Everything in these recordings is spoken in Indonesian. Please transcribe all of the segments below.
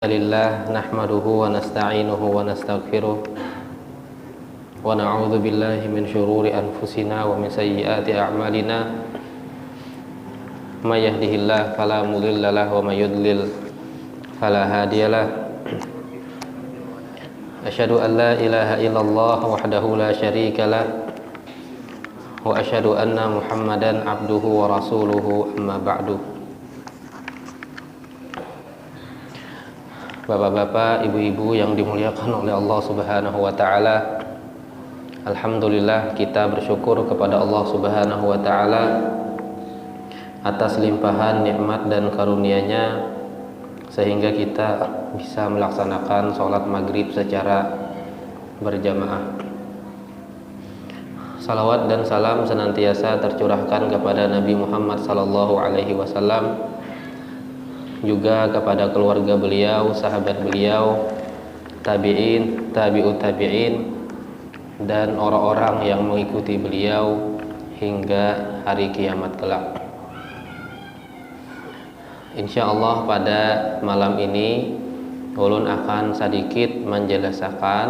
Lillah nahmaduhu wa nasta'inuhu wa nastaghfiruh wa na'udzu billahi min syururi anfusina wa min sayyiati a'malina may yahdihillahu fala mudilla lahu wa may yudlil fala hadiyalah. Asyhadu an la ilaha illallah wahdahu la syarika lah wa asyhadu anna Muhammadan abduhu wa rasuluhu amma ba'du. Bapak-bapak, ibu-ibu yang dimuliakan oleh Allah Subhanahu wa taala. Alhamdulillah, kita bersyukur kepada Allah Subhanahu wa taala atas limpahan nikmat dan karunia-Nya sehingga kita bisa melaksanakan sholat maghrib secara berjamaah. Salawat dan salam senantiasa tercurahkan kepada Nabi Muhammad sallallahu alaihi wasallam, juga kepada keluarga beliau, sahabat beliau, tabi'in, tabi'ut tabi'in, dan orang-orang yang mengikuti beliau hingga hari kiamat kelak. Insyaallah pada malam ini ulun akan sedikit menjelaskan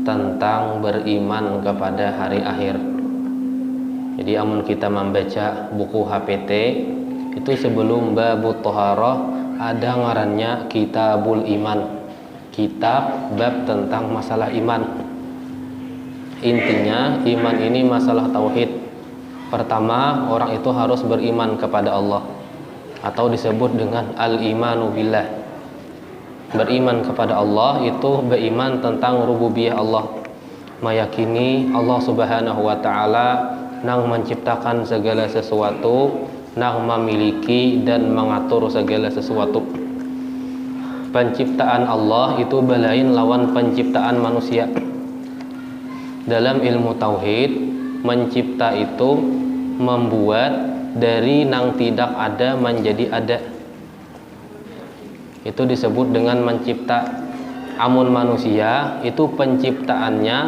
tentang beriman kepada hari akhir. Jadi amun kita membaca buku HPT itu sebelum babut thaharah ada ngarannya kitabul iman, kitab bab tentang masalah iman. Intinya iman ini masalah tauhid. Pertama, orang itu harus beriman kepada Allah, atau disebut dengan al-imanu billah. Beriman kepada Allah itu beriman tentang rububiyah Allah, meyakini Allah Subhanahu wa taala nang menciptakan segala sesuatu, nang memiliki dan mengatur segala sesuatu. Penciptaan Allah itu belain lawan penciptaan manusia. Dalam ilmu tauhid, mencipta itu membuat dari nang tidak ada menjadi ada. Itu disebut dengan mencipta. Amun manusia itu penciptaannya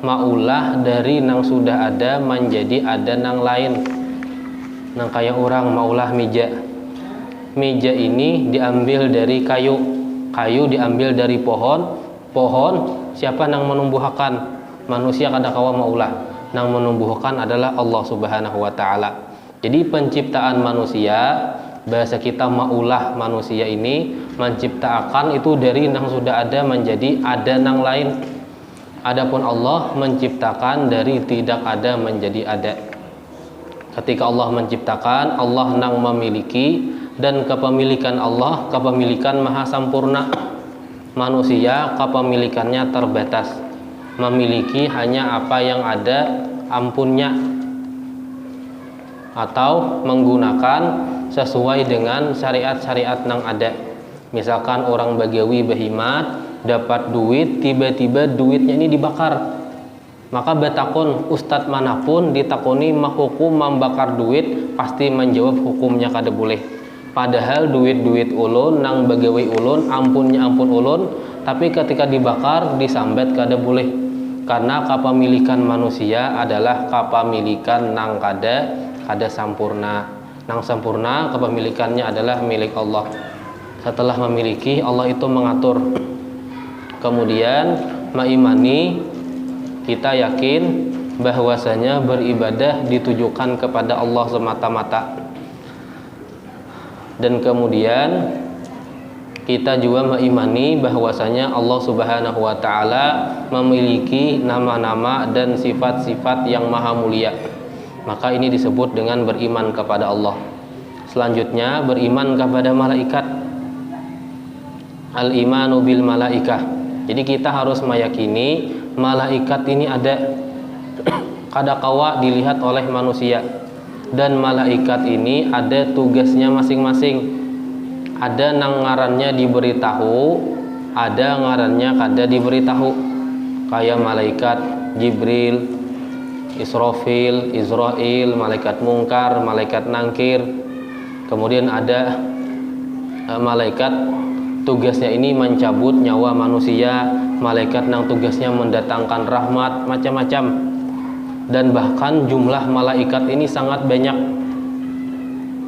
maulah dari nang sudah ada menjadi ada nang lain. Nang kayak orang maulah meja. Meja ini diambil dari kayu. Kayu diambil dari pohon. Pohon siapa nang menumbuhkan? Manusia kada kawa maulah. Nang menumbuhkan adalah Allah Subhanahu wa taala. Jadi penciptaan manusia, bahasa kita maulah manusia ini menciptakan itu dari nang sudah ada menjadi ada nang lain. Adapun Allah menciptakan dari tidak ada menjadi ada. Ketika Allah menciptakan, Allah nang memiliki, dan kepemilikan Allah kepemilikan maha sempurna. Manusia kepemilikannya terbatas, memiliki hanya apa yang ada ampunnya, atau menggunakan sesuai dengan syariat-syariat nang ada. Misalkan orang bagawi behimat dapat duit, tiba-tiba duitnya ini dibakar, maka betakun ustadz manapun ditakuni menghukum membakar duit pasti menjawab hukumnya kada boleh. Padahal duit-duit ulun nang bagawi ulun, ampunnya ampun ulun, tapi ketika dibakar disambet kada boleh. Karena kepemilikan manusia adalah kepemilikan nang kada sempurna. Nang sempurna kepemilikannya adalah milik Allah. Setelah memiliki, Allah itu mengatur. Kemudian mengimani, kita yakin bahwasanya beribadah ditujukan kepada Allah semata-mata. Dan kemudian kita juga mengimani bahwasanya Allah Subhanahu wa taala memiliki nama-nama dan sifat-sifat yang maha mulia. Maka ini disebut dengan beriman kepada Allah. Selanjutnya beriman kepada malaikat. Al-imanu bil malaikah. Jadi kita harus meyakini malaikat ini ada. Kada kawa dilihat oleh manusia. Dan malaikat ini ada tugasnya masing-masing. Ada nang ngarannya diberitahu, ada ngarannya kada diberitahu. Kayak malaikat Jibril, Israfil, Israil, malaikat mungkar, malaikat nangkir. Kemudian ada malaikat tugasnya ini mencabut nyawa manusia, malaikat nang tugasnya mendatangkan rahmat, macam-macam. Dan bahkan jumlah malaikat ini sangat banyak.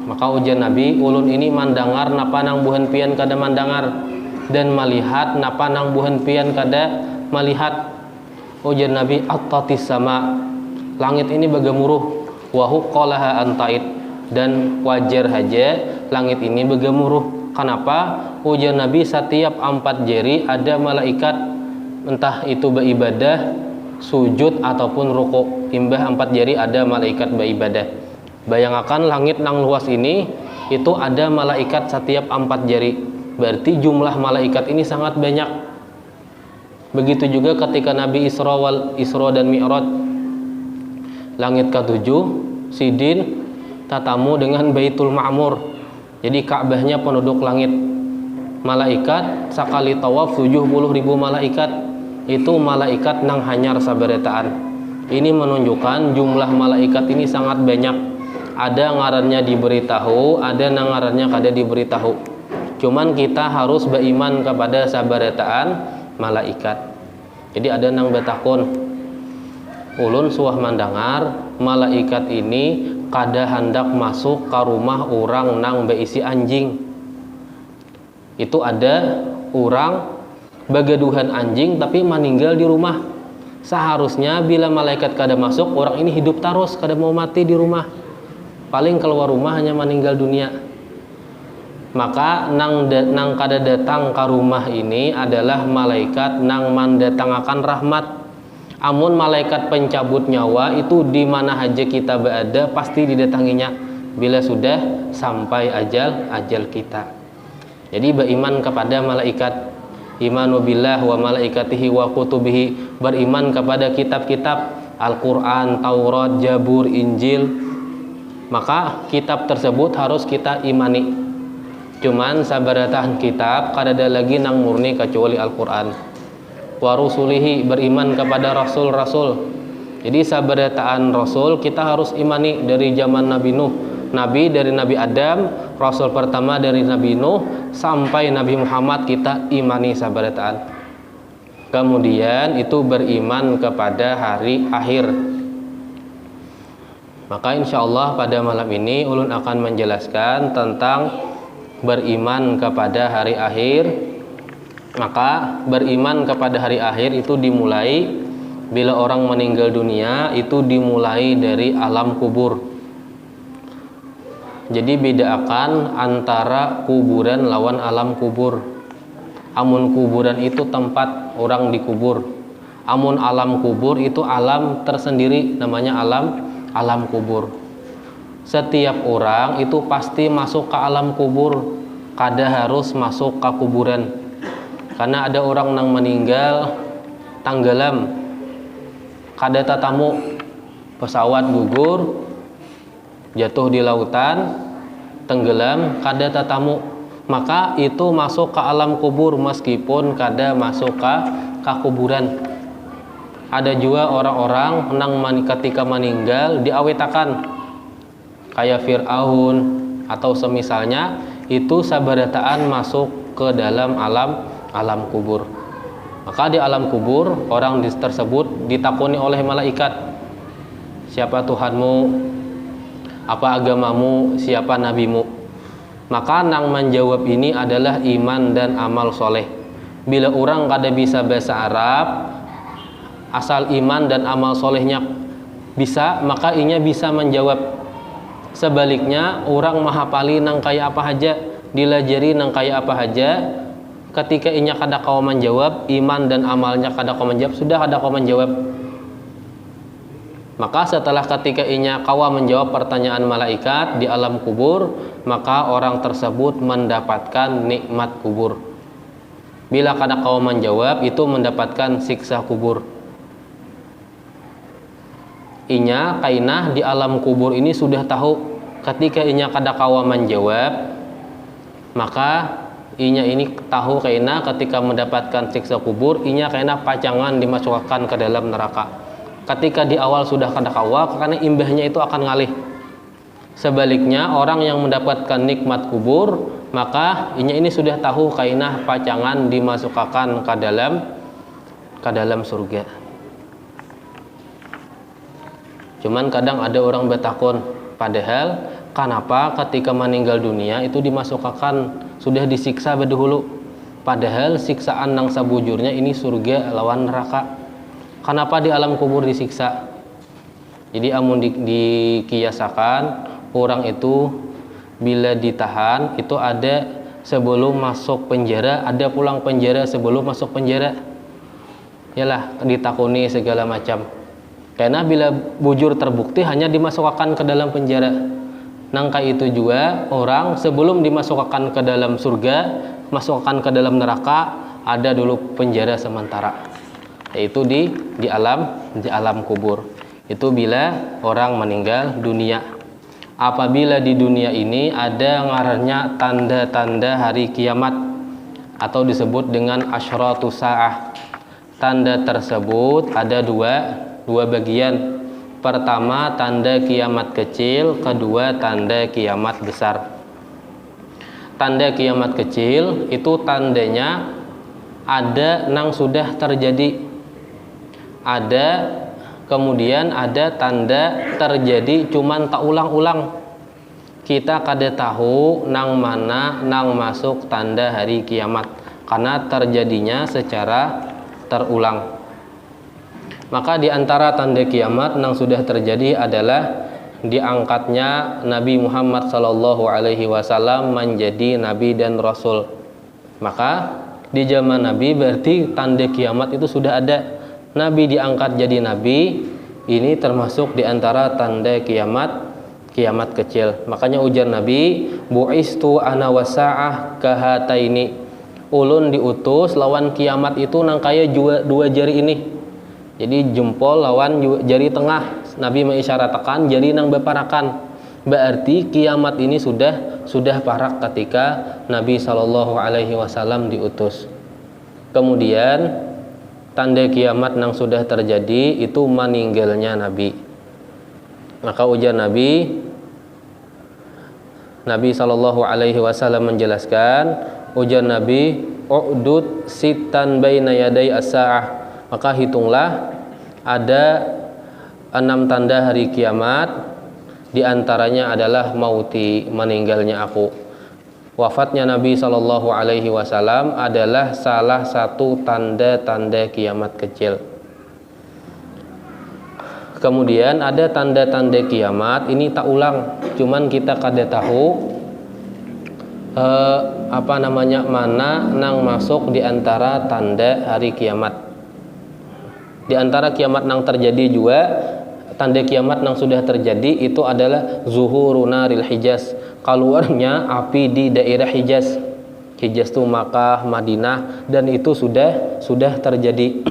Maka ujian Nabi ulun ini mandangar napa nang buhan pian kada mandangar. dan melihat napa nang buhan pian kada melihat. Ujar Nabi, at-tatis sama, langit ini bagamuruh, wa huqqalaha antait, dan wajar haja langit ini bagamuruh. Kenapa? Ujar Nabi, setiap 4 jari ada malaikat, entah itu beribadah, sujud ataupun rukuk. Imbah 4 jari ada malaikat beribadah. Bayangkan langit nang luas ini itu ada malaikat setiap 4 jari. Berarti jumlah malaikat ini sangat banyak. Begitu juga ketika Nabi Isra dan Mi'raj. Langit ke-7 Sidin tatamu dengan Baitul Ma'mur. Jadi Ka'bahnya penduduk langit. Malaikat sakali tawaf 70.000 malaikat. Itu malaikat nang hanyar sabaretaan. Ini menunjukkan jumlah malaikat ini sangat banyak. Ada ngarannya diberitahu, ada nang ngarannya kada diberitahu. Cuman kita harus beriman kepada sabaretaan malaikat. Jadi ada nang betakun, ulun suah mandangar malaikat ini kada hendak masuk ke rumah orang nang beisi anjing. Itu ada orang bagaduhan anjing tapi meninggal di rumah. Seharusnya bila malaikat kada masuk, orang ini hidup terus, kada mau mati di rumah. Paling keluar rumah hanya meninggal dunia. Maka nang kada datang ke rumah ini adalah malaikat nang mendatangkan rahmat. Amun malaikat pencabut nyawa itu di mana aja kita berada pasti didatanginya bila sudah sampai ajal kita. Jadi beriman kepada malaikat, imanu billah wa malaikatihi wa kutubihi, beriman kepada kitab-kitab Al-Qur'an, Taurat, Zabur, Injil. Maka kitab tersebut harus kita imani. Cuman sabaratan kitab kada ada lagi nang murni kecuali Al-Qur'an. Wa rusulihi, beriman kepada rasul-rasul. Jadi sabarataan rasul kita harus imani dari zaman Nabi Nuh, Nabi dari Nabi Adam, rasul pertama dari Nabi Nuh sampai Nabi Muhammad kita imani sabarataan. Kemudian itu beriman kepada hari akhir. Maka insyaallah pada malam ini ulun akan menjelaskan tentang beriman kepada hari akhir. Maka beriman kepada hari akhir itu dimulai bila orang meninggal dunia, itu dimulai dari alam kubur. Jadi bedakan antara kuburan lawan alam kubur. Amun kuburan itu tempat orang dikubur. Amun alam kubur itu alam tersendiri, namanya alam kubur. Setiap orang itu pasti masuk ke alam kubur, kada harus masuk ke kuburan. Karena ada orang nang meninggal tanggalam, kada tatamu, pesawat gugur, jatuh di lautan, tenggelam, kada tatamu. Maka itu masuk ke alam kubur meskipun kada masuk ke kuburan. Ada juga orang-orang nang ketika meninggal diawetakan, kayak Fir'aun atau semisalnya, itu sabarataan masuk ke dalam alam kubur. Maka di alam kubur orang tersebut ditakuni oleh malaikat, siapa Tuhanmu, apa agamamu, siapa nabimu. Maka nang menjawab ini adalah iman dan amal soleh. Bila orang kada bisa bahasa Arab, asal iman dan amal solehnya bisa, maka inya bisa menjawab. Sebaliknya orang mahapali nang kaya apa aja, dilajari nang kaya apa aja, ketika inya kada kau menjawab, iman dan amalnya kada kau menjawab, sudah kada kau menjawab. Maka setelah ketika inya kawa menjawab pertanyaan malaikat di alam kubur, maka orang tersebut mendapatkan nikmat kubur. Bila kada kau menjawab, itu mendapatkan siksa kubur. Inya kainah di alam kubur ini sudah tahu, ketika inya kada kawa menjawab, maka inya ini tahu kainah ketika mendapatkan siksa kubur, inya kainah pacangan dimasukkan ke dalam neraka. Ketika di awal sudah kada kawa, karena imbahnya itu akan ngalih. Sebaliknya orang yang mendapatkan nikmat kubur, maka inya ini sudah tahu kainah pacangan dimasukkan ke dalam surga. Cuman kadang ada orang bertakun, padahal kenapa ketika meninggal dunia itu dimasukkan, sudah disiksa berdahulu. Padahal siksaan nang sabujurnya ini surga lawan neraka. Kenapa di alam kubur disiksa? Jadi amun dikiasakan orang itu bila ditahan itu ada sebelum masuk penjara, ada pulang penjara sebelum masuk penjara. Yalah, ditakuni segala macam. Karena bila bujur terbukti hanya dimasukkan ke dalam penjara. Nangka itu juga orang sebelum dimasukkan ke dalam surga, masukkan ke dalam neraka, ada dulu penjara sementara. Yaitu di alam kubur. Itu bila orang meninggal dunia. Apabila di dunia ini ada ngarannya tanda-tanda hari kiamat atau disebut dengan asyratu sa'ah. Tanda tersebut ada dua bagian. Pertama tanda kiamat kecil, kedua tanda kiamat besar. Tanda kiamat kecil itu tandanya ada nang sudah terjadi. Kemudian ada tanda terjadi cuman tak ulang-ulang. Kita kada tahu nang mana nang masuk tanda hari kiamat karena terjadinya secara terulang. Maka di antara tanda kiamat yang sudah terjadi adalah diangkatnya Nabi Muhammad SAW menjadi nabi dan rasul. Maka di zaman Nabi berarti tanda kiamat itu sudah ada. Nabi diangkat jadi nabi, ini termasuk di antara tanda kiamat kecil. Makanya ujar Nabi, bu'istu ana wasa'ah kahataini. Ulun diutus lawan kiamat itu nang kaya dua jari ini. Jadi jempol lawan jari tengah. Nabi mengisyaratkan jari nang beparakan. Berarti kiamat ini sudah parak ketika Nabi SAW diutus. Kemudian tanda kiamat nang sudah terjadi itu meninggalnya Nabi. Maka ujar Nabi SAW menjelaskan, ujar Nabi, u'dud sitan baina yaday as-sa'ah. Maka hitunglah ada 6 tanda hari kiamat, di antaranya adalah mauti, meninggalnya aku. Wafatnya Nabi SAW adalah salah satu tanda-tanda kiamat kecil. Kemudian ada tanda-tanda kiamat, ini tak ulang, cuman kita kada tahu mana nang masuk di antara tanda hari kiamat. Di antara kiamat nang terjadi juga, tanda kiamat nang sudah terjadi itu adalah zuhurun naril Hijaz, keluarnya api di daerah Hijaz. Hijaz itu Makkah, Madinah, dan itu sudah terjadi.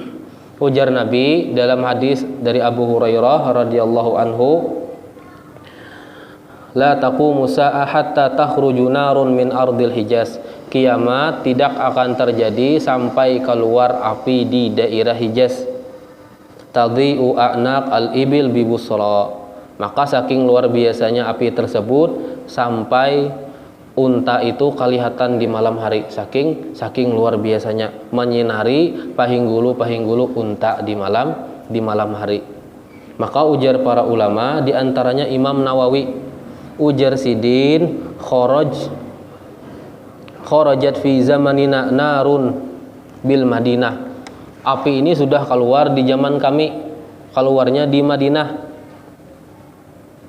Ujar Nabi dalam hadis dari Abu Hurairah radhiyallahu anhu, la taqumu sa'ah hatta takhruju narun min ardil Hijaz. Kiamat tidak akan terjadi sampai keluar api di daerah Hijaz. Tadhi'u a'naq al-ibil bi Busra. Maka saking luar biasanya api tersebut sampai unta itu kelihatan di malam hari. Saking luar biasanya menyinari pahinggulu unta di malam hari. Maka ujar para ulama, di antaranya Imam Nawawi, ujar sidin kharajat fi zamanina narun bil Madinah. Api ini sudah keluar di zaman kami, keluarnya di Madinah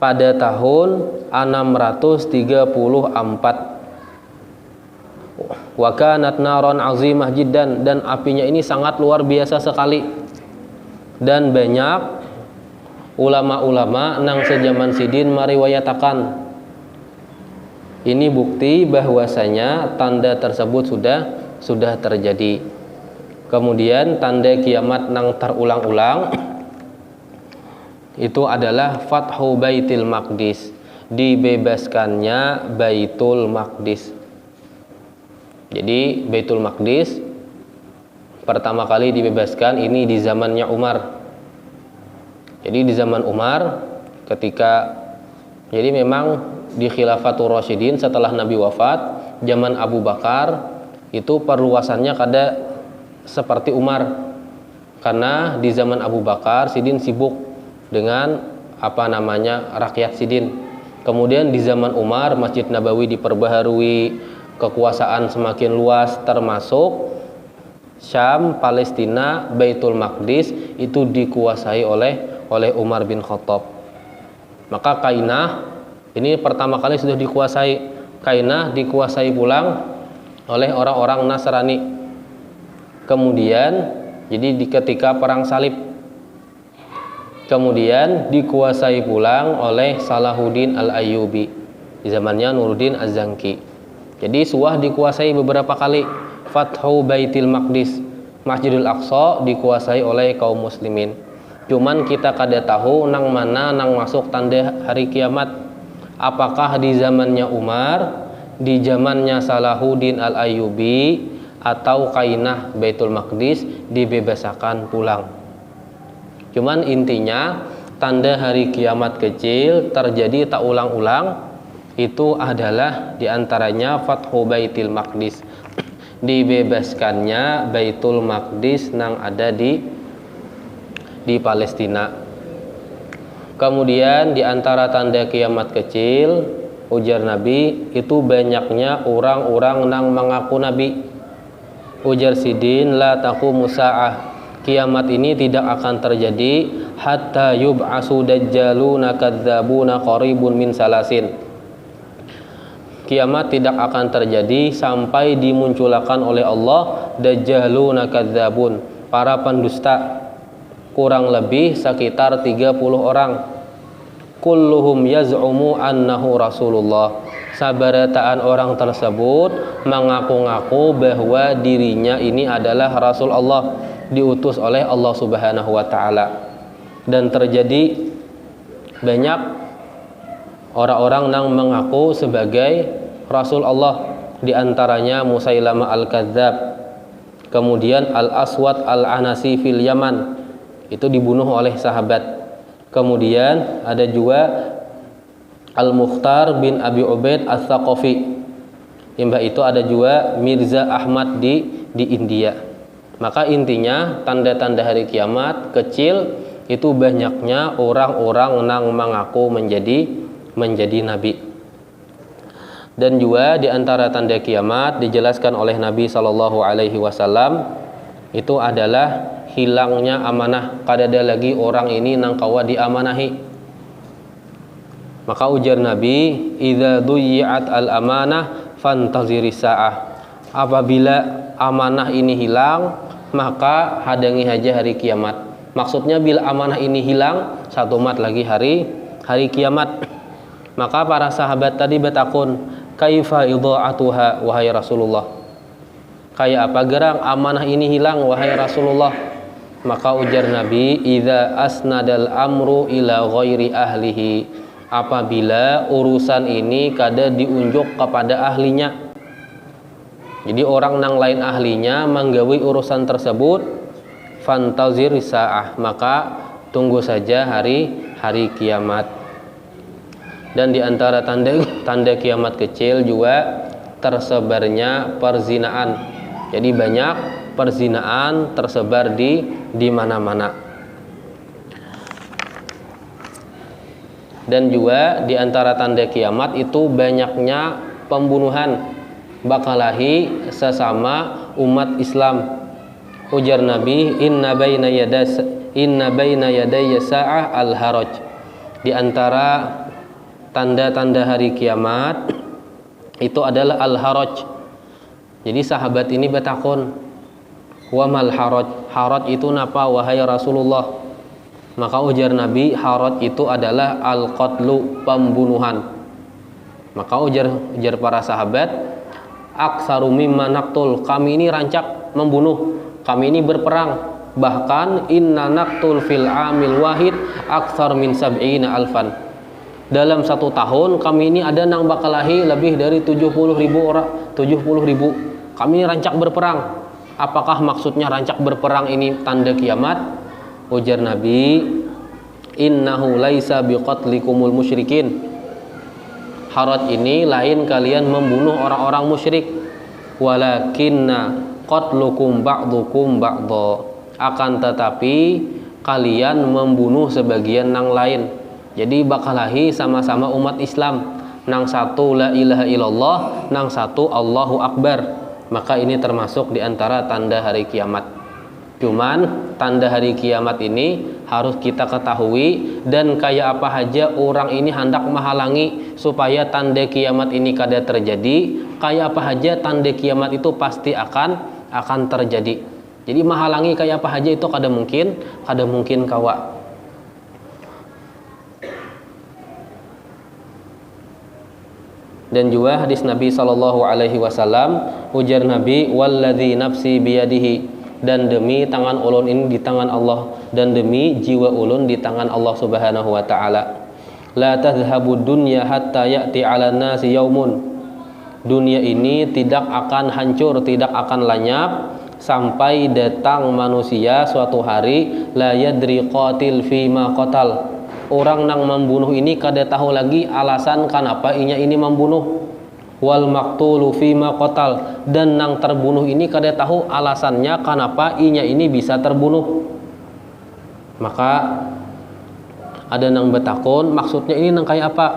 pada tahun 634. Wa kanat naron azimah jiddan, dan apinya ini sangat luar biasa sekali. Dan banyak ulama-ulama nang sejaman sidin meriwayatakan. Ini bukti bahwasanya tanda tersebut sudah terjadi. Kemudian tanda kiamat nang terulang-ulang itu adalah Fathu Baitul Maqdis, dibebaskannya Baitul Maqdis. Jadi Baitul Maqdis pertama kali dibebaskan ini di zamannya Umar. Jadi di zaman Umar jadi memang di Khilafatul Rasyidin setelah Nabi wafat, zaman Abu Bakar itu perluasannya kada seperti Umar, karena di zaman Abu Bakar sidin sibuk dengan rakyat sidin. Kemudian di zaman Umar Masjid Nabawi diperbaharui, kekuasaan semakin luas, termasuk Syam, Palestina, Baitul Maqdis itu dikuasai oleh Umar bin Khattab. Maka Kainah ini pertama kali sudah dikuasai. Kainah dikuasai pulang oleh orang-orang Nasrani. Kemudian jadi ketika perang salib, kemudian dikuasai pulang oleh Salahuddin Al-Ayyubi di zamannya Nuruddin Az-Zanki. Jadi Suwah dikuasai beberapa kali. Fathu Baitil Maqdis, Masjidil Aqsa dikuasai oleh kaum muslimin. Cuman kita kada tahu nang mana nang masuk tanda hari kiamat. Apakah di zamannya Umar, di zamannya Salahuddin Al-Ayyubi, atau Kainah Baitul Maqdis dibebasakan pulang. Cuman intinya tanda hari kiamat kecil terjadi tak ulang-ulang itu adalah diantaranya Fathu Baitil Maqdis, dibebaskannya Baitul Maqdis nang ada di Palestina. Kemudian diantara tanda kiamat kecil, ujar Nabi, itu banyaknya orang-orang nang mengaku Nabi. Ujar Sidin, la taqumu sa'ah, kiamat ini tidak akan terjadi hatta yub'asu dajjaluna kadzabuna qaribun min salasin. Kiamat tidak akan terjadi sampai dimunculkan oleh Allah dajjaluna kadzabun, para pendusta, kurang lebih sekitar 30 orang. Kulluhum yaz'umu annahu Rasulullah, sabarataan orang tersebut mengaku-ngaku bahwa dirinya ini adalah Rasul Allah, diutus oleh Allah Subhanahu wa taala. Dan terjadi banyak orang-orang yang mengaku sebagai Rasul Allah, diantaranya Musailamah Al-Kadzab, kemudian Al-Aswad Al-Anasi fil Yaman, itu dibunuh oleh sahabat. Kemudian ada juga Al-Mukhtar bin Abi Ubaid Ats-Tsaqafi, imbah itu ada juga Mirza Ahmad di India. Maka intinya tanda-tanda hari kiamat kecil itu banyaknya orang-orang yang mengaku menjadi nabi. Dan juga di antara tanda kiamat dijelaskan oleh Nabi sallallahu alaihi wasallam itu adalah hilangnya amanah. Kada ada lagi orang ini nang kawa diamanahi. Maka ujar Nabi, idza duyi'at al-amanah fantaziri sa'ah. Apabila amanah ini hilang, maka hadangi aja hari kiamat. Maksudnya bila amanah ini hilang, satu mat lagi hari kiamat. Maka para sahabat tadi bertakun, kaifa idha'atuha wahai Rasulullah? Kayak apa gerang amanah ini hilang wahai Rasulullah? Maka ujar Nabi, idza asnadal amru ila ghairi ahlihi, apabila urusan ini kada diunjuk kepada ahlinya. Jadi orang nang lain ahlinya menggawi urusan tersebut, fantazir sa'ah, maka tunggu saja hari kiamat. Dan di antara tanda kiamat kecil juga tersebarnya perzinaan. Jadi banyak perzinaan tersebar di mana-mana. Dan juga di antara tanda kiamat itu banyaknya pembunuhan bakalahi sesama umat Islam. Ujar Nabi, inna baina yadayya sa'ah al-haraj. Di antara tanda-tanda hari kiamat itu adalah al-haraj. Jadi sahabat ini bertakun, wa mal haraj? Haraj itu napa wahai Rasulullah? Maka ujar Nabi, haraj itu adalah al-qatlu, pembunuhan. Maka ujar para sahabat, aksaru mimma naqtul, kami ini rancak membunuh, kami ini berperang, bahkan inna naqtul fil amil wahid aksar min sab'ina alfan. Dalam satu tahun kami ini ada nang bakalahi lebih dari 70.000 orang, 70.000. Kami ini rancak berperang. Apakah maksudnya rancak berperang ini tanda kiamat? Ujar Nabi, innahu laisa biqatlikumul musyrikin. Haraj ini lain kalian membunuh orang-orang musyrik, walakinna qatlukum ba'dukum ba'dha, akan tetapi kalian membunuh sebagian nang lain. Jadi bakalahi sama-sama umat Islam, nang satu la ilaha illallah, nang satu Allahu Akbar. Maka ini termasuk di antara tanda hari kiamat. Cuman tanda hari kiamat ini harus kita ketahui, dan kayak apa aja orang ini hendak menghalangi supaya tanda kiamat ini kada terjadi, kayak apa aja tanda kiamat itu pasti akan terjadi. Jadi menghalangi kayak apa aja itu kada mungkin kawa. Dan juga hadis Nabi sallallahu alaihi wasallam, ujar Nabi, walladzi nafsi biyadihi, dan demi tangan ulun ini di tangan Allah, dan demi jiwa ulun di tangan Allah Subhanahu wa taala. La tadhhabud dunya hatta ya'ti 'alan nasi yaumun. Dunia ini tidak akan hancur, tidak akan lenyap sampai datang manusia suatu hari la yadri qatil fima qatal. Orang nang membunuh ini kada tahu lagi alasan kenapa inya ini membunuh. Wal maqtulu fima qatal, dan nang terbunuh ini kada tahu alasannya kenapa inya ini bisa terbunuh. Maka ada nang betakun, maksudnya ini nang kayak apa?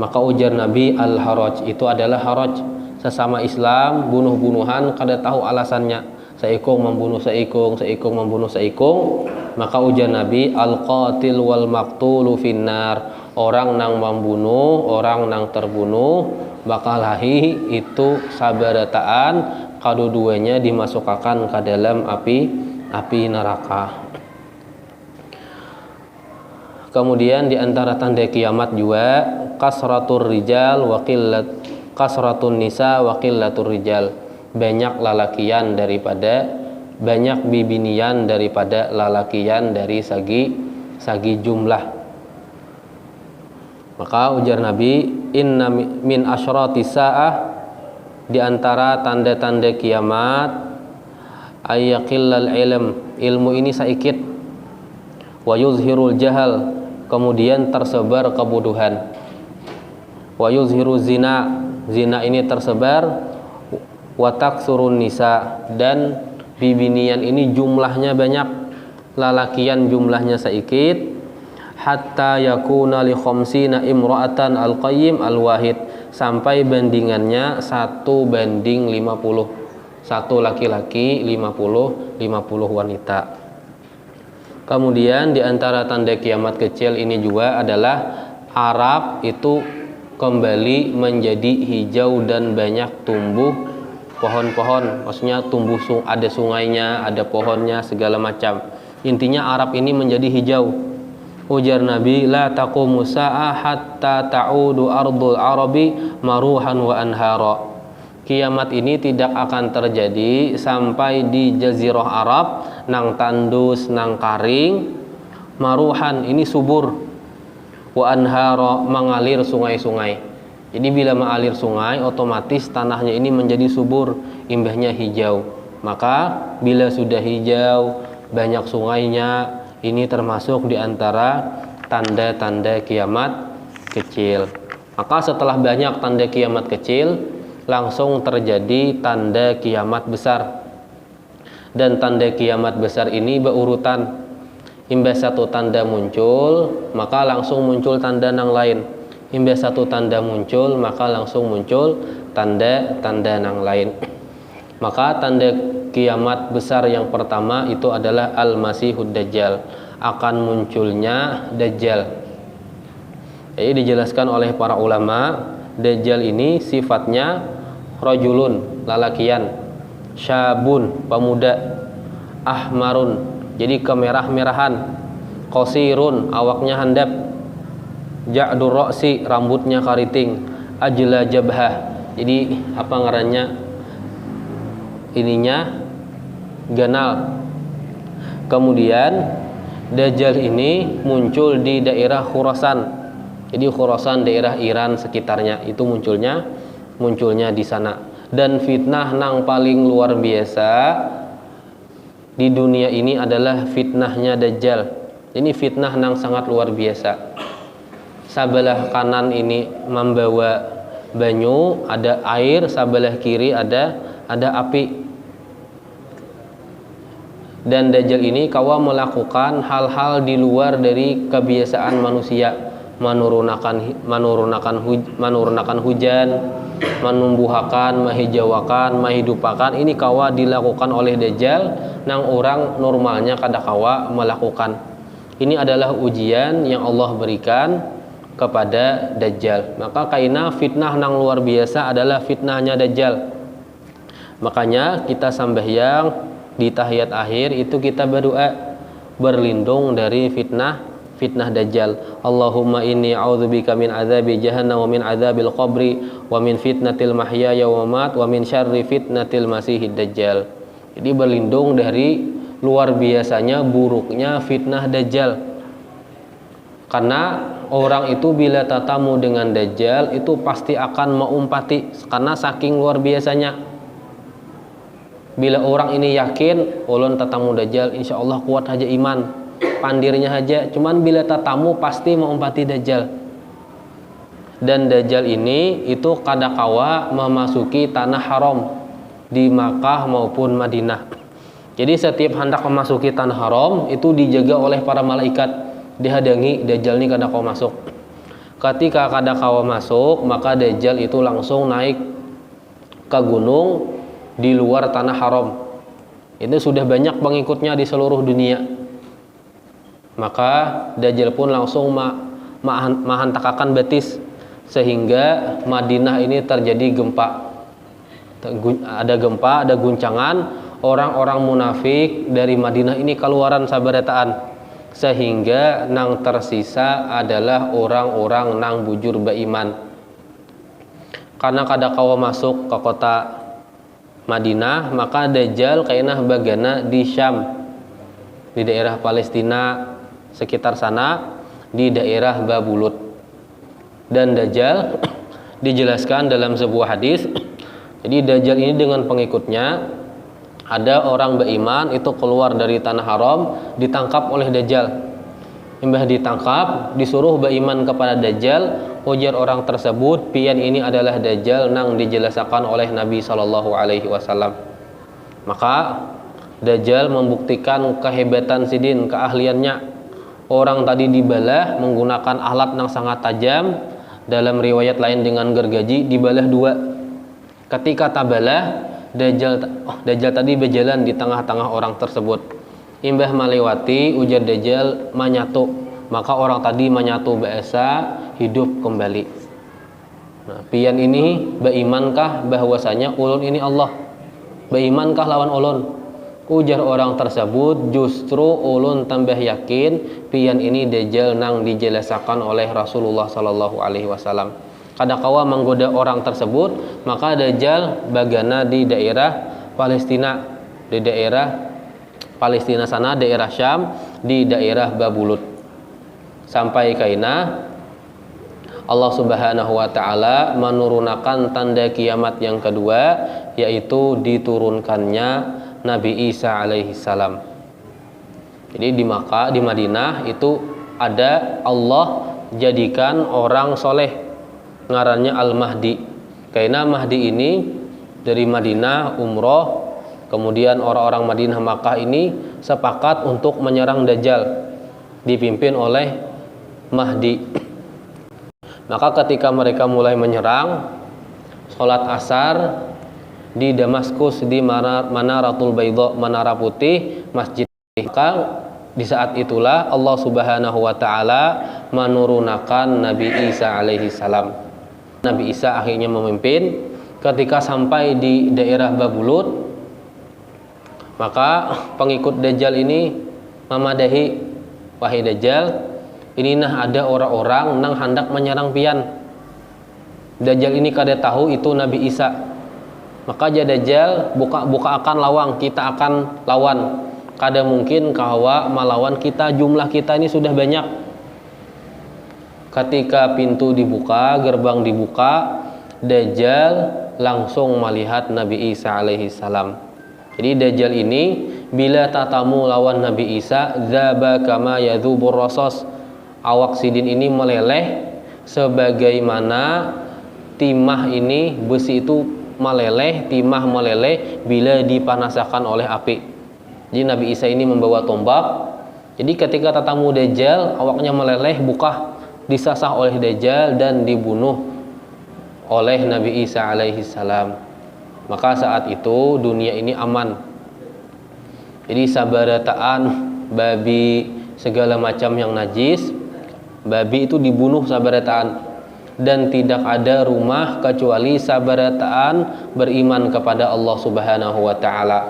Maka ujar Nabi, al-haraj, itu adalah haraj. Sesama Islam bunuh-bunuhan kada tahu alasannya. Seikung membunuh seikung, seikung membunuh seikung. Maka ujar Nabi, al-qatil wal maqtulu finnar. Orang nang membunuh, orang nang terbunuh bakal lahi itu sabarataan, kedua-duanya dimasukkan ke dalam api neraka. Kemudian di antara tanda kiamat juga kasratur rijal wa qillat, kasratun nisa wa qillatur rijal. Banyak lalakian daripada, banyak bibinian daripada lalakian dari sagi jumlah. Maka ujar Nabi, inna min asyrati sa'ah, di antara tanda-tanda kiamat, ayyaqillal ilmu ini saikit, wa yuzhirul jahal, kemudian tersebar kebodohan, wa yuzhiru zina, zina ini tersebar, wa taksurun nisa, dan bibinian ini jumlahnya banyak, lalakian jumlahnya saikit, hatta yakuna li khamsina imra'atan al-qayyim al-wahid, sampai bandingannya 1:50, satu laki-laki 50 wanita. Kemudian di antara tanda kiamat kecil ini juga adalah Arab itu kembali menjadi hijau dan banyak tumbuh pohon-pohon, maksudnya tumbuh ada sungainya, ada pohonnya segala macam. Intinya Arab ini menjadi hijau. Ujar Nabi, la taqumu sa'ah hatta ta'udu ardul arabi maruhan wa anhara. Kiamat ini tidak akan terjadi sampai di jazirah Arab nang tandus, nang karing, maruhan ini subur, wa anhara mengalir sungai-sungai. Jadi bila mengalir sungai, otomatis tanahnya ini menjadi subur, imbahnya hijau. Maka bila sudah hijau, banyak sungainya, ini termasuk di antara tanda-tanda kiamat kecil. Maka setelah banyak tanda kiamat kecil, langsung terjadi tanda kiamat besar. Dan tanda kiamat besar ini berurutan. Imbas satu tanda muncul, maka langsung muncul tanda yang lain. Imbas satu tanda muncul, maka langsung muncul tanda-tanda yang lain. Maka tanda kiamat besar yang pertama itu adalah Al-Masihud Dajjal, akan munculnya Dajjal. Jadi dijelaskan oleh para ulama, Dajjal ini sifatnya rajulun, lalakian, syabun, pemuda, ahmarun, jadi kemerah-merahan, qasirun, awaknya handap, ja'dur ra'si, rambutnya kariting, ajla jabhah, jadi apa ngarannya ininya ganal. Kemudian Dajjal ini muncul di daerah Khurasan. Jadi Khurasan daerah Iran sekitarnya itu munculnya di sana. Dan fitnah nang paling luar biasa di dunia ini adalah fitnahnya Dajjal. Ini fitnah nang sangat luar biasa. Sebelah kanan ini membawa banyu, ada air, sebelah kiri ada api. Dan Dajjal ini kawa melakukan hal-hal di luar dari kebiasaan manusia. menurunkan hujan, menumbuhakan, mahijauakan, mahidupakan. Ini kawa dilakukan oleh Dajjal nang orang normalnya kada kawa melakukan. Ini adalah ujian yang Allah berikan kepada Dajjal. Maka kaina fitnah nang luar biasa adalah fitnahnya Dajjal. Makanya kita sambahyang di tahiyat akhir itu kita berdoa berlindung dari fitnah Dajjal. Allahumma inni a'udzubika min adzabi jahannam wa min adzabil qabri wa min fitnatil mahyaya wa mamat wa min syarri fitnatil masihid dajjal. Jadi berlindung dari luar biasanya buruknya fitnah Dajjal. Karena orang itu bila tatamu dengan Dajjal itu pasti akan meumpati karena saking luar biasanya. Bila orang ini yakin ulun tatamu Dajjal insyaallah kuat aja iman, pandirnya aja, cuman bila tatamu pasti meumpati Dajjal. Dan Dajjal ini itu kadakawa memasuki tanah haram di Makkah maupun Madinah. Jadi setiap hendak memasuki tanah haram itu dijaga oleh para malaikat, dihadangi Dajjal ini kadakawa masuk. Ketika kadakawa masuk, maka Dajjal itu langsung naik ke gunung di luar tanah haram. Itu sudah banyak pengikutnya di seluruh dunia. Maka Dajjal pun langsung mahantakakan betis sehingga Madinah ini terjadi gempa. Ada gempa, ada guncangan, orang-orang munafik dari Madinah ini keluaran sabaretaan sehingga nang tersisa adalah orang-orang nang bujur beriman. Karena kada kawa masuk ke kota Madinah, maka Dajjal kainah bagana di Syam, di daerah Palestina sekitar sana, di daerah Babulut. Dan Dajjal dijelaskan dalam sebuah hadis. Jadi Dajjal ini dengan pengikutnya, ada orang beriman itu keluar dari tanah haram, ditangkap oleh Dajjal. Imbah ditangkap, disuruh beriman kepada Dajjal. Ujar orang tersebut, pian ini adalah Dajjal nang dijelaskan oleh Nabi SAW. Maka Dajjal membuktikan kehebatan sidin, keahliannya. Orang tadi dibalah menggunakan alat yang sangat tajam, dalam riwayat lain dengan gergaji dibalah dua. Ketika tabalah, Dajjal tadi berjalan di tengah-tengah orang tersebut. Imbah melewati, ujar Dajjal manyatu. Maka orang tadi menyatu bahasa hidup kembali. Nah, pian ini berimankah bahwasanya ulun ini Allah? Berimankah lawan ulun? Ujar orang tersebut, justru ulun tambah yakin pian ini Dajjal nang dijelaskan oleh Rasulullah SAW. Kadakawa menggoda orang tersebut, maka Dajjal bagana di daerah Palestina, di daerah Palestina sana, daerah Syam, di daerah Babulut. Sampai kaina Allah Subhanahu wa taala menurunkan tanda kiamat yang kedua, yaitu diturunkannya Nabi Isa alaihi salam. Jadi di Makkah, di Madinah itu ada Allah jadikan orang soleh, ngarannya Al-Mahdi. Karena Mahdi ini dari Madinah umroh, kemudian orang-orang Madinah Makkah ini sepakat untuk menyerang Dajjal, dipimpin oleh Mahdi. Maka ketika mereka mulai menyerang, sholat asar di Damaskus, di Manaratul Baydha, Menara Putih, Masjid. Maka di saat itulah Allah Subhanahu wa taala menurunkan Nabi Isa alaihi salam. Nabi Isa akhirnya memimpin. Ketika sampai di daerah Babulut, maka pengikut Dajjal ini memadahi, wahai Dajjal, ini nah ada orang-orang nang hendak menyerang pian. Dajjal ini kada tahu itu Nabi Isa. Maka jadi Dajjal buka akan lawang, kita akan lawan. Kada mungkin kawa melawan kita, jumlah kita ini sudah banyak. Ketika pintu dibuka, gerbang dibuka, Dajjal langsung melihat Nabi Isa alaihi salam. Jadi Dajjal ini bila tatamu lawan Nabi Isa, dzaba kama yadzubur rasos. Awak sidin ini meleleh sebagaimana timah ini, besi itu meleleh, timah meleleh bila dipanasakan oleh api. Jadi Nabi Isa ini membawa tombak. Jadi ketika tatamu Dajjal awaknya meleleh, buka disasah oleh Dajjal dan dibunuh oleh Nabi Isa alaihi salam. Maka saat itu dunia ini aman. Jadi sabarataan babi segala macam yang najis, babi itu dibunuh sabarataan, dan tidak ada rumah kecuali sabarataan beriman kepada Allah Subhanahu wa taala.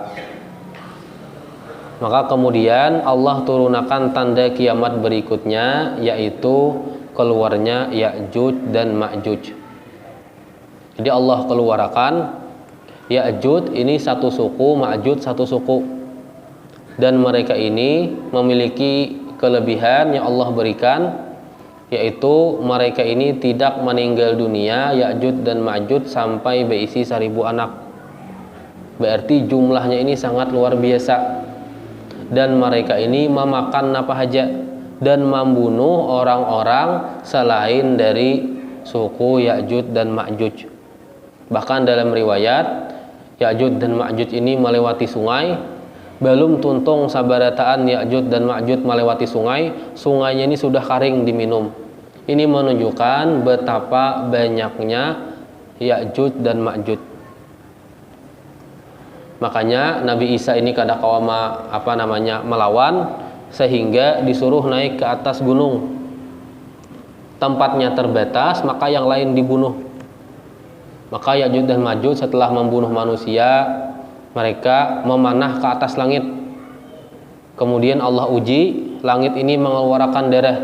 Maka kemudian Allah turunkan tanda kiamat berikutnya, yaitu keluarnya Ya'juj dan Ma'juj. Jadi Allah keluarkan Ya'juj ini satu suku, Ma'juj satu suku, dan mereka ini memiliki kelebihan yang Allah berikan, yaitu mereka ini tidak meninggal dunia, Ya'juj dan Ma'juj, sampai berisi 1000 anak. Berarti jumlahnya ini sangat luar biasa. Dan mereka ini memakan apa saja dan membunuh orang-orang selain dari suku Ya'juj dan Ma'juj. Bahkan dalam riwayat, Ya'juj dan Ma'juj ini melewati sungai, belum tuntung sabarataan Ya'juj dan Ma'juj melewati sungai, sungainya ini sudah kering diminum. Ini menunjukkan betapa banyaknya Ya'juj dan Ma'juj. Makanya Nabi Isa ini kada kawama melawan, sehingga disuruh naik ke atas gunung. Tempatnya terbatas, maka yang lain dibunuh. Maka Ya'juj dan Ma'juj setelah membunuh manusia, mereka memanah ke atas langit. Kemudian Allah uji, langit ini mengeluarkan darah.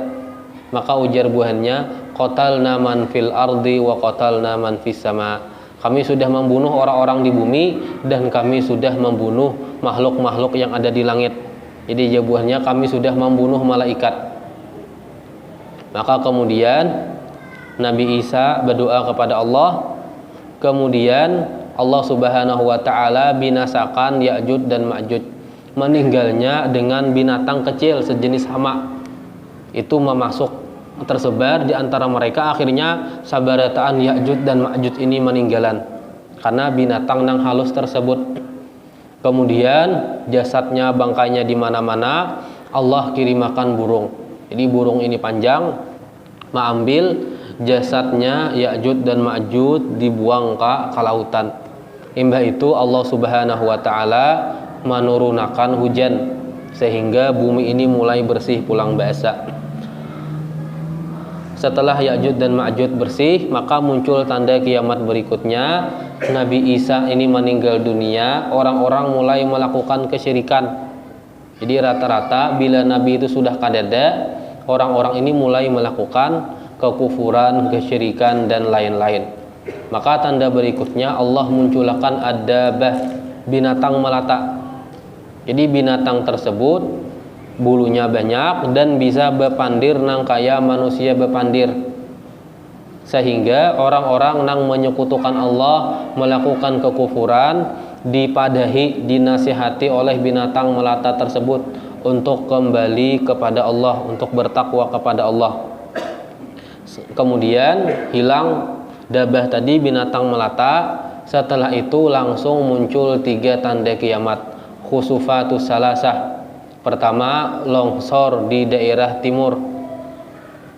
Maka ujar buahannya, qatalna man fil ardi wa qatalna man fis sama. Kami sudah membunuh orang-orang di bumi, dan kami sudah membunuh makhluk-makhluk yang ada di langit. Jadi jawabannya, kami sudah membunuh malaikat. Maka kemudian Nabi Isa berdoa kepada Allah. Kemudian Allah Subhanahu wa taala binasakan Ya'juj dan Ma'juj. Meninggalnya dengan binatang kecil sejenis hama. Itu memasuk tersebar di antara mereka. Akhirnya sabarataan Ya'juj dan Ma'juj ini meninggalan karena binatang nang halus tersebut. Kemudian jasadnya, bangkainya di mana-mana Allah kirimakan burung. Jadi burung ini panjang, mengambil jasadnya Ya'juj dan Ma'juj, dibuang ke lautan. Imbah itu Allah Subhanahu wa taala menurunkan hujan sehingga bumi ini mulai bersih pulang basah. Setelah Ya'juj dan Ma'juj bersih, maka muncul tanda kiamat berikutnya. Nabi Isa ini meninggal dunia, orang-orang mulai melakukan kesyirikan. Jadi rata-rata bila Nabi itu sudah kadada, orang-orang ini mulai melakukan kekufuran, kesyirikan, dan lain-lain. Maka tanda berikutnya Allah munculkan ad-dabah, binatang melata. Jadi binatang tersebut bulunya banyak dan bisa bepandir nang kaya manusia bepandir, sehingga orang-orang nang menyekutukan Allah, melakukan kekufuran, dipadahi, dinasihati oleh binatang melata tersebut untuk kembali kepada Allah, untuk bertakwa kepada Allah. Kemudian hilang dabah tadi, binatang melata. Setelah itu langsung muncul 3 tanda kiamat. Khusufatus salasah. Pertama, longsor di daerah timur,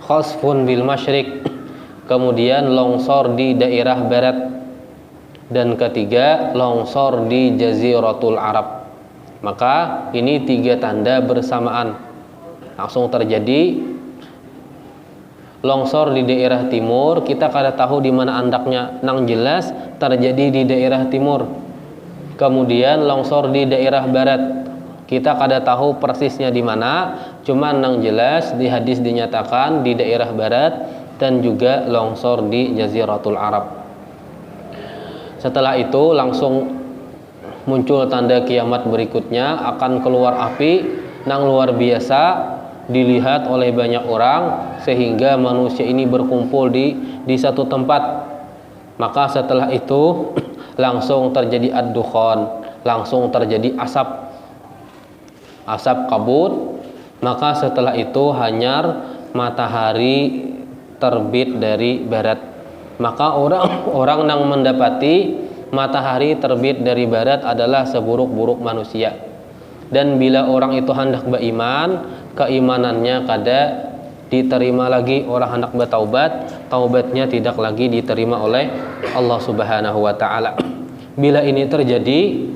khasfun bil masyrik. Kemudian longsor di daerah barat, dan ketiga longsor di Jaziratul Arab. Maka ini 3 tanda bersamaan langsung terjadi. Longsor di daerah timur, kita kada tahu di mana andaknya, nang jelas terjadi di daerah timur. Kemudian longsor di daerah barat, kita kada tahu persisnya di mana, cuman nang jelas di hadis dinyatakan di daerah barat, dan juga longsor di Jaziratul Arab. Setelah itu langsung muncul tanda kiamat berikutnya, akan keluar api nang luar biasa, dilihat oleh banyak orang, sehingga manusia ini berkumpul di satu tempat. Maka setelah itu langsung terjadi ad-dukhan, langsung terjadi asap kabut. Maka setelah itu hanyar matahari terbit dari barat. Maka orang yang mendapati matahari terbit dari barat adalah seburuk-buruk manusia. Dan bila orang itu hendak beriman, keimanannya kada diterima lagi orang hendak bertaubat, taubatnya tidak lagi diterima oleh Allah Subhanahu wa taala. Bila ini terjadi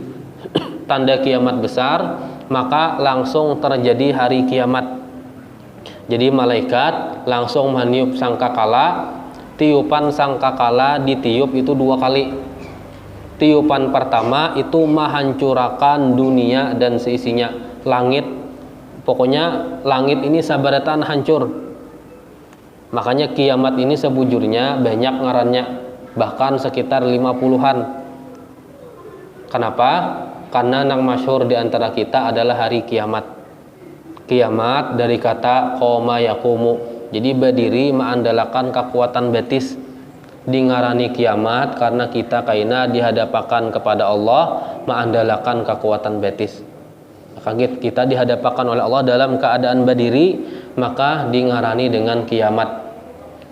tanda kiamat besar, maka langsung terjadi hari kiamat. Jadi malaikat langsung meniup sangkakala. Tiupan sangkakala ditiup itu 2 kali. Tiupan pertama itu menghancurkan dunia dan seisinya, langit. Pokoknya langit ini sabarataan hancur. Makanya kiamat ini sebujurnya banyak ngarannya, bahkan sekitar 50-an. Kenapa? Karena nang masyhur di antara kita adalah hari kiamat. Kiamat dari kata qoma yaqumu. Jadi berdiri mengandalkan kekuatan betis. Dingarani kiamat karena kita kaina dihadapakan kepada Allah mengandalkan kekuatan betis. Maka kita dihadapakan oleh Allah dalam keadaan berdiri, maka dingarani dengan kiamat.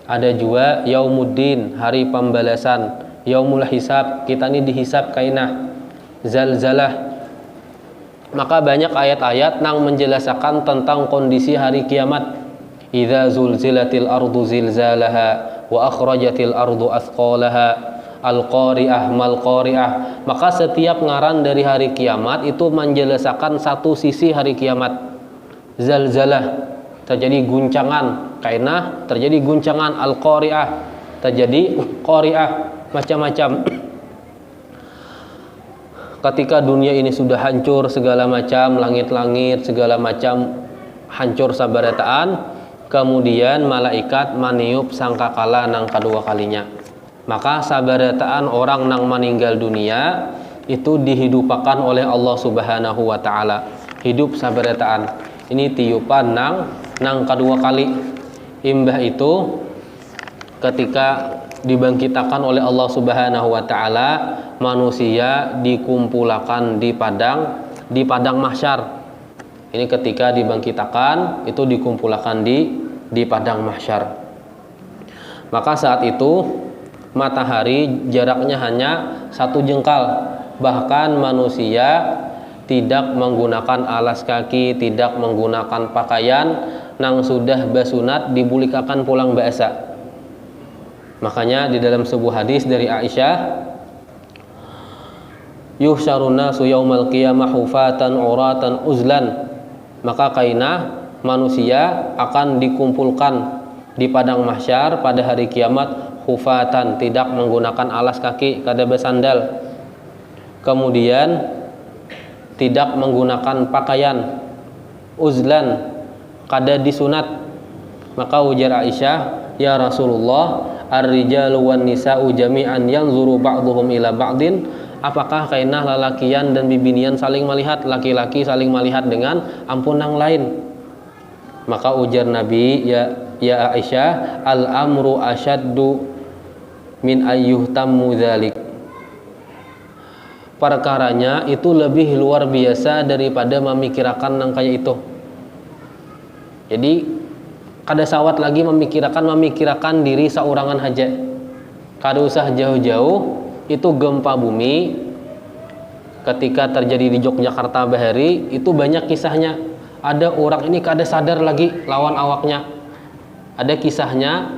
Ada juga yaumuddin, hari pembalasan, yaumul hisab, kita ini dihisab kaina, zalzalah. Maka banyak ayat-ayat yang menjelaskan tentang kondisi hari kiamat. Idza zulzilatil ardu zilzalaha wa akhrajatil ardu athqalaha al-qari'ah mal qari'ah. Maka setiap ngaran dari hari kiamat itu menjelaskan satu sisi hari kiamat. Zalzalah, terjadi guncangan, kainah terjadi guncangan, al-qari'ah terjadi qari'ah, macam-macam. Ketika dunia ini sudah hancur segala macam, langit-langit segala macam hancur sabarataan, kemudian malaikat maniup sangkakala nang kedua kalinya. Maka sabarataan orang nang meninggal dunia itu dihidupakan oleh Allah Subhanahu wa taala. Hidup sabarataan. Ini tiupan nang kedua kali. Imbah itu ketika dibangkitakan oleh Allah Subhanahu wa taala, manusia dikumpulkan di padang mahsyar. Ini ketika dibangkitakan itu dikumpulkan di padang mahsyar. Maka saat itu matahari jaraknya hanya 1 jengkal. Bahkan manusia tidak menggunakan alas kaki, tidak menggunakan pakaian, nang sudah basunat dibulikakan pulang biasa. Makanya di dalam sebuah hadis dari Aisyah, yuhsyarun nasu yaumal qiyamah hufatan uratan uzlan. Maka kainah manusia akan dikumpulkan di padang mahsyar pada hari kiamat hufatan, tidak menggunakan alas kaki, kada bersandal. Kemudian tidak menggunakan pakaian, uzlan, kada disunat. Maka ujar Aisyah, ya Rasulullah, ar-rijalu wan nisa'u jami'an yanzuru ba'dhum ila ba'din. Apakah kainah lalakian dan bibinian saling melihat, laki-laki saling melihat dengan ampun yang lain? Maka ujar Nabi, ya Aisyah, al-amru asyaddu min ayyuhtammu dzalik. Perkaranya itu lebih luar biasa daripada memikirkan yang kayak itu. Jadi kada sawat lagi memikirkan diri saurangan aja. Kada usah jauh-jauh. Itu gempa bumi ketika terjadi di Yogyakarta bahari itu banyak kisahnya. Ada orang ini kada sadar lagi lawan awaknya. Ada kisahnya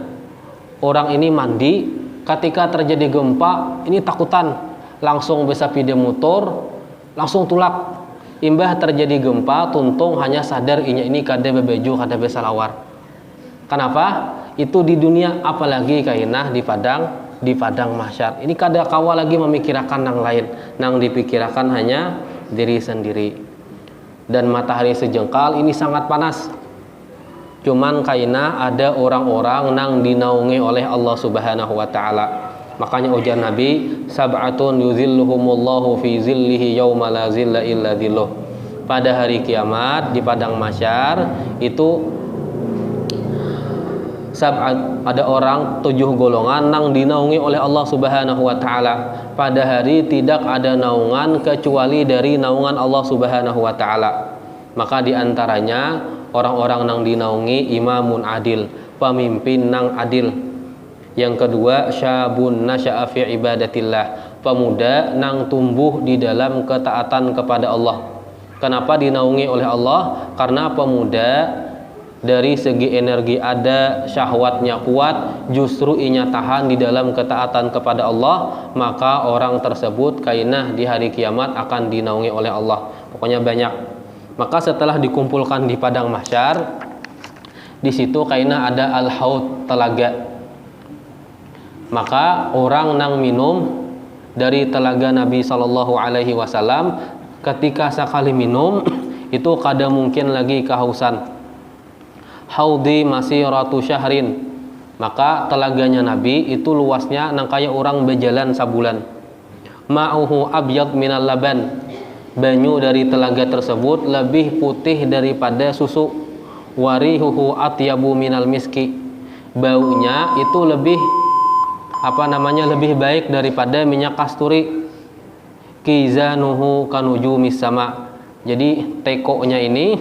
orang ini mandi ketika terjadi gempa ini takutan, langsung bisa pide motor, langsung tulak. Imbah terjadi gempa tuntung hanya sadar ini kada bebeju, kada bisa lawar. Kenapa? Itu di dunia, apalagi kainah di padang mahsyar. Ini kada kawa lagi memikirkan yang lain, nang dipikirkan hanya diri sendiri. Dan matahari sejengkal ini sangat panas. Cuman kaina ada orang-orang nang dinaungi oleh Allah Subhanahu wa taala. Makanya ujar Nabi, sab'atun yuzilluhumullahu fi zillihi yauma la zilla illa dhilluh. Pada hari kiamat di padang mahsyar itu ada orang 7 golongan nang dinaungi oleh Allah Subhanahu wa taala. Pada hari tidak ada naungan kecuali dari naungan Allah Subhanahu wa taala. Maka di antaranya orang-orang nang dinaungi imamun adil, pemimpin nang adil. Yang kedua, syabun nasya'a fi ibadatillah, pemuda nang tumbuh di dalam ketaatan kepada Allah. Kenapa dinaungi oleh Allah? Karena pemuda dari segi energi ada, syahwatnya kuat, justru inya tahan di dalam ketaatan kepada Allah, maka orang tersebut kainah di hari kiamat akan dinaungi oleh Allah. Pokoknya banyak. Maka setelah dikumpulkan di padang mahsyar, di situ kainah ada al-haud, telaga. Maka orang nang minum dari telaga Nabi Sallallahu Alaihi Wasallam, ketika sekali minum itu kada mungkin lagi kehausan. Haudi masih ratu syahrin, maka telaganya Nabi itu luasnya nang kaya orang berjalan sabulan. Ma'uhu abyad minal laban, banyu dari telaga tersebut lebih putih daripada susu. Warihuhu atyabu minal miski, baunya itu lebih lebih baik daripada minyak kasturi. Kizanuhu kanujumis sama, jadi tekonya ini,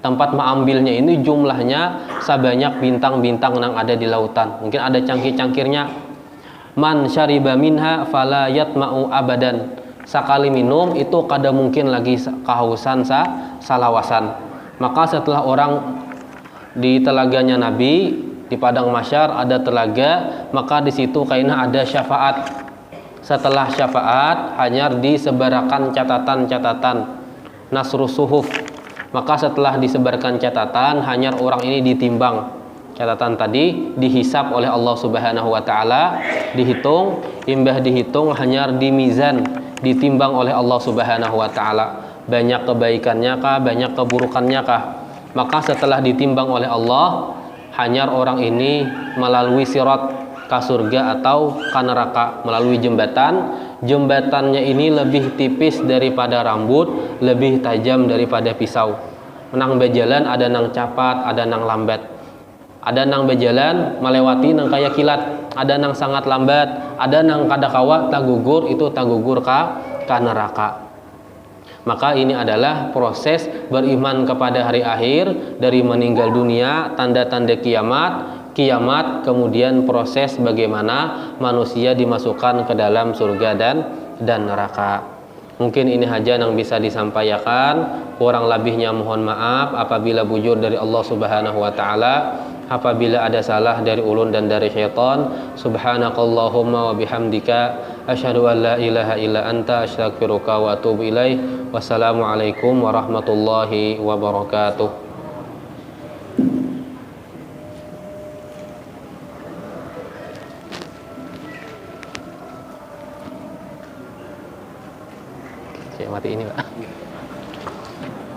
tempat mengambilnya ini jumlahnya sebanyak bintang-bintang yang ada di lautan. Mungkin ada cangkir-cangkirnya. Man syariba minha fala yatma'u abadan, sekali minum itu kada mungkin lagi kehausan salawasan. Maka setelah orang di telaganya Nabi di padang mahsyar ada telaga, maka di situ kainah ada syafaat. Setelah syafaat hanya disebarakan catatan-catatan, nasrus suhuf. Maka setelah disebarkan catatan, hanya orang ini ditimbang. Catatan tadi dihisap oleh Allah Subhanahu wa taala, dihitung, imbah dihitung hanya di mizan, ditimbang oleh Allah Subhanahu wa taala. Banyak kebaikannya kah, banyak keburukannya kah? Maka setelah ditimbang oleh Allah, hanya orang ini melalui sirat ke surga atau ke neraka melalui jembatan. Jembatannya ini lebih tipis daripada rambut, lebih tajam daripada pisau. Nang berjalan ada nang capat, ada nang lambat. Ada nang berjalan melewati nang kaya kilat, ada nang sangat lambat, ada nang kadakawa tagugur, itu tagugur ka neraka. Maka ini adalah proses beriman kepada hari akhir, dari meninggal dunia, tanda-tanda kiamat, kemudian proses bagaimana manusia dimasukkan ke dalam surga dan neraka. Mungkin ini saja yang bisa disampaikan. Kurang lebihnya mohon maaf apabila bujur dari Allah Subhanahu wa taala. Apabila ada salah dari ulun dan dari syaitan, subhanakallahumma wa bihamdika asyhadu an la ilaha illa anta astaghfiruka wa atubu ilaih. Wassalamualaikum warahmatullahi wabarakatuh. Oke, mati ini, Pak.